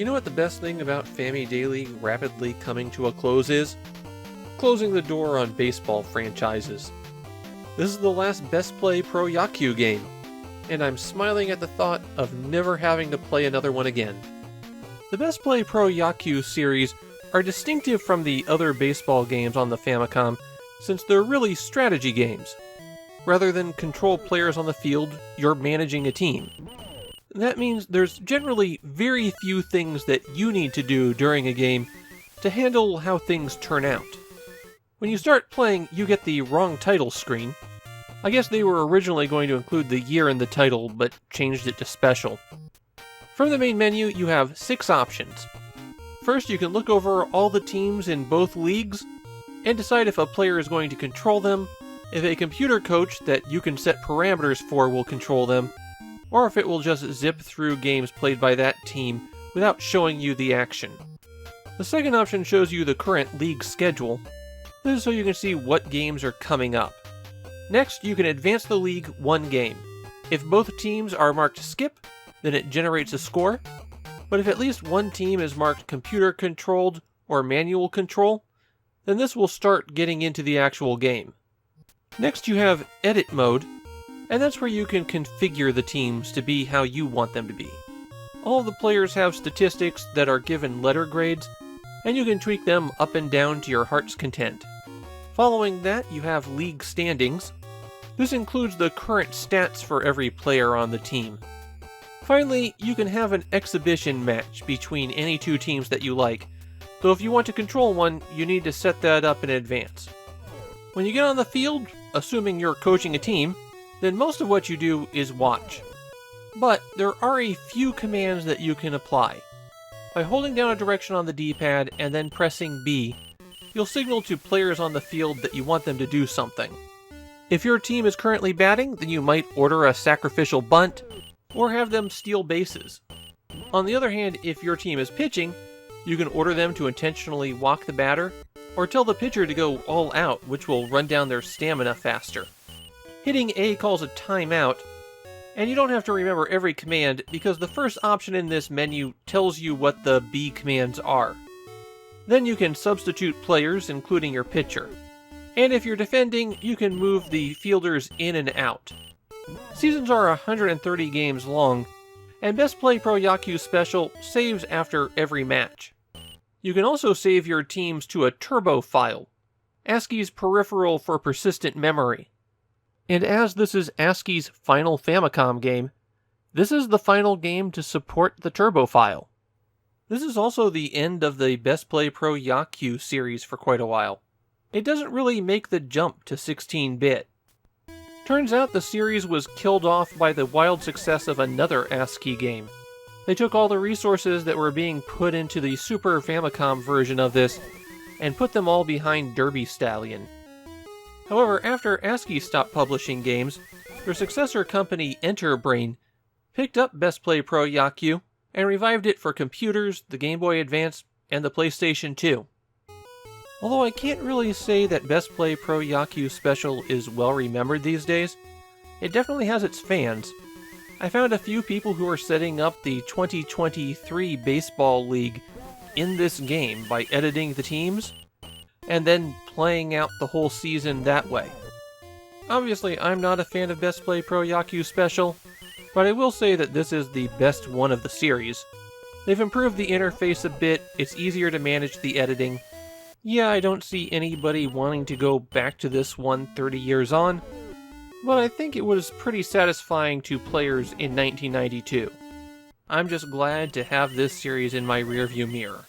You know what the best thing about Famidaily rapidly coming to a close is? Closing the door on baseball franchises. This is the last Best Play Pro Yakyuu game, and I'm smiling at the thought of never having to play another one again. The Best Play Pro Yakyuu series are distinctive from the other baseball games on the Famicom since they're really strategy games. Rather than control players on the field, you're managing a team. That means there's generally very few things that you need to do during a game to handle how things turn out. When you start playing, you get the wrong title screen. I guess they were originally going to include the year in the title, but changed it to special. From the main menu, you have 6 options. First, you can look over all the teams in both leagues and decide if a player is going to control them, if a computer coach that you can set parameters for will control them, or if it will just zip through games played by that team without showing you the action. The second option shows you the current league schedule. This is so you can see what games are coming up. Next, you can advance the league 1 game. If both teams are marked skip, then it generates a score, but if at least one team is marked computer controlled or manual control, then this will start getting into the actual game. Next, you have edit mode, and that's where you can configure the teams to be how you want them to be. All of the players have statistics that are given letter grades, and you can tweak them up and down to your heart's content. Following that, you have league standings. This includes the current stats for every player on the team. Finally, you can have an exhibition match between any 2 teams that you like, though if you want to control one, you need to set that up in advance. When you get on the field, assuming you're coaching a team, then most of what you do is watch. But there are a few commands that you can apply. By holding down a direction on the D-pad and then pressing B, you'll signal to players on the field that you want them to do something. If your team is currently batting, then you might order a sacrificial bunt, or have them steal bases. On the other hand, if your team is pitching, you can order them to intentionally walk the batter, or tell the pitcher to go all out, which will run down their stamina faster. Hitting A calls a timeout, and you don't have to remember every command because the first option in this menu tells you what the B commands are. Then you can substitute players, including your pitcher. And if you're defending, you can move the fielders in and out. Seasons are 130 games long, and Best Play Pro Yakyuu Special saves after every match. You can also save your teams to a turbo file, ASCII's peripheral for persistent memory. And as this is ASCII's final Famicom game, this is the final game to support the turbo file. This is also the end of the Best Play Pro Yakyuu series for quite a while. It doesn't really make the jump to 16-bit. Turns out the series was killed off by the wild success of another ASCII game. They took all the resources that were being put into the Super Famicom version of this and put them all behind Derby Stallion. However, after ASCII stopped publishing games, their successor company Enterbrain picked up Best Play Pro Yakyuu and revived it for computers, the Game Boy Advance, and the PlayStation 2. Although I can't really say that Best Play Pro Yakyuu Special is well remembered these days, it definitely has its fans. I found a few people who are setting up the 2023 Baseball League in this game by editing the teams, and then playing out the whole season that way. Obviously, I'm not a fan of Best Play Pro Yakyuu Special, but I will say that this is the best one of the series. They've improved the interface a bit, it's easier to manage the editing. Yeah, I don't see anybody wanting to go back to this one 30 years on, but I think it was pretty satisfying to players in 1992. I'm just glad to have this series in my rearview mirror.